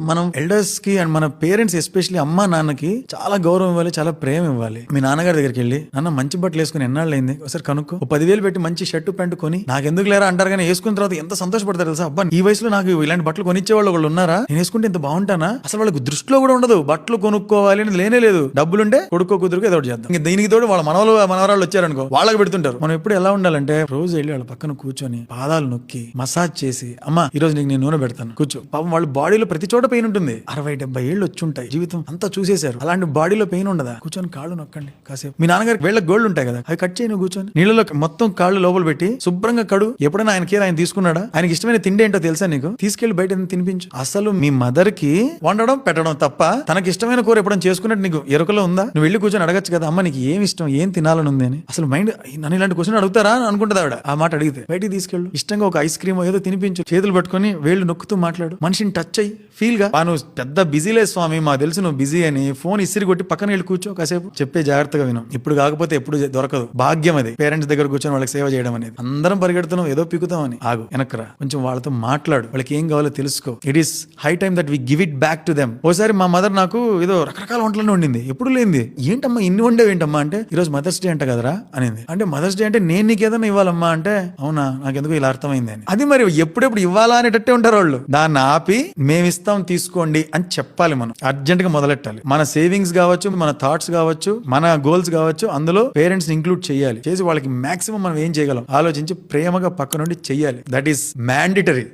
మనం ఎల్డర్స్ కి అండ్ మన పేరెంట్స్ ఎస్పెషల్లీ అమ్మా నాన్నకి చాలా గౌరవం ఇవ్వాలి, చాలా ప్రేమ ఇవ్వాలి. మీ నాన్నగారి దగ్గరికి వెళ్ళి నాన్న మంచి బట్టలు వేసుకుని ఎన్నాళ్ళైంది ఒకసారి కనుక్కో, 10,000 పెట్టి మంచి షర్టు ప్యాంటు కొని నాకెందుకు లేరా అంటారు, కానీ వేసుకున్న తర్వాత ఎంత సంతోషపడతారు తెలుసా. అబ్బా ఈ వయసులో నాకు ఇలాంటి బట్టలు కొనిచ్చే వాళ్ళు ఉన్నారా, నేను వేసుకుంటే ఇంత బాగుంటానా. అసలు వాళ్ళకి దృష్టిలో కూడా ఉండదు బట్టలు కొనుక్కోవాలి అని లేనే లేదు. డబ్బులుంటే కొడుకో కుదురుకు ఏదో ఒకటి చేద్దాం. దీనికి తోడు వాళ్ళ మనవరాళ్ళు వచ్చారనుకో వాళ్ళకి పెడుతుంటారు. మనం ఎప్పుడు ఎలా ఉండాలంటే రోజు వెళ్ళి వాళ్ళ పక్కన కూర్చొని పాదాలు నొక్కి మసాజ్ చేసి, అమ్మా ఈ రోజు నీకు నేను నూనె పెడతాను కూర్చో. పాపం వాళ్ళ బాడీలో ప్రతి చోట పెయిన్ ఉంటుంది. 60-70 ఏళ్ళు వచ్చి ఉంటాయి, జీవితం అంతా చూసేశారు. అలాంటి బాడీలో పెయిన్ ఉండదా, కూర్చొని కాళ్ళు నొక్కండి కాసేపు. మీ నాన్నగారికి వేళ్ళ గోల్డ్ ఉంటాయి కదా, అవి కట్ చేయను కూర్చొని నీళ్ళలో మొత్తం కాళ్ళు లోపల పెట్టి శుభ్రంగా కడు. ఎప్పుడైనా ఆయన తీసుకున్నాడా, ఆయనకి ఇష్టమైన తిండి ఏంటో తెలుసా నీకు, తీసుకెళ్లి బయట తినిపించు. అసలు మీ మదర్ కి వండడం పెట్టడం తప్ప తనకి ఇష్టమైన కూర ఎప్పుడైనా చేసుకున్నట్టు నీకు ఎరుకలో ఉందా? నువ్వు వెళ్ళి కూర్చొని అడగచ్చు కదా, అమ్మ నీకు ఏం ఇష్టం, ఏం తినాలని ఉంది అని. అసలు మైండ్ నన్ను ఇలాంటి క్వశ్చన్ అడుగుతారా అని అనుకుంటుంది ఆవిడ. ఆ మాట అడిగితే బయటికి తీసుకెళ్ళు, ఇష్టంగా ఒక ఐస్ క్రీమ్ ఏదో తినిపించు, చేతులు పట్టుకొని వేళ్ళు నొక్కుతూ మాట్లాడు, మనిషిని టచ్ అయ్యి ఫీల్ గా. నువ్వు పెద్ద బిజీ లేదు స్వామి, మాకు తెలుసు నువ్వు బిజీ అని, ఫోన్ ఇసిరి కొట్టి పక్కన వెళ్ళి కూర్చో కాసేపు. చెప్పే జాగ్రత్తగా విను, ఇప్పుడు కాకపోతే ఎప్పుడు దొరకదు. భాగ్యం అది పేరెంట్స్ దగ్గర కూర్చొని వాళ్ళకి సేవ చేయడం అనేది. అందరం పరిగెడుతున్నాం ఏదో పీకుతామని, ఆగు వెనక్రా, కొంచెం వాళ్ళతో మాట్లాడు, వాళ్ళకి ఏం కావాలో తెలుసుకో. It is high time that we give it back to them. ఓసారి మా మదర్ నాకు ఏదో రకరకాల వంటలను వండింది, ఎప్పుడు లేనిది. ఏంటమ్మా ఇన్ని వండేవి ఏంటమ్మా అంటే, ఈ రోజు మదర్స్ డే అంట కదరా అనేది. అంటే మదర్స్ డే అంటే నేను నీకు ఏదైనా ఇవ్వాలమ్మా అంటే, అవునా నాకెందుకు ఇలా అర్థమైంది అని. అది మరి ఎప్పుడెప్పుడు ఇవ్వాలా అనేటట్టే ఉంటారు వాళ్ళు. దాన్ని ఆపి మేమిస్తాం తీసుకోండి అని చెప్పాలి. మనం అర్జెంట్ గా మొదలెట్టాలి. మన సేవింగ్స్ కావచ్చు, మన థాట్స్ కావచ్చు, మన గోల్స్ కావచ్చు, అందులో పేరెంట్స్ ఇంక్లూడ్ చేయాలి. చేసి వాళ్ళకి మాక్సిమం మనం ఏం చేయగలం ఆలోచించి ప్రేమగా పక్క నుండి చెయ్యాలి. That is mandatory.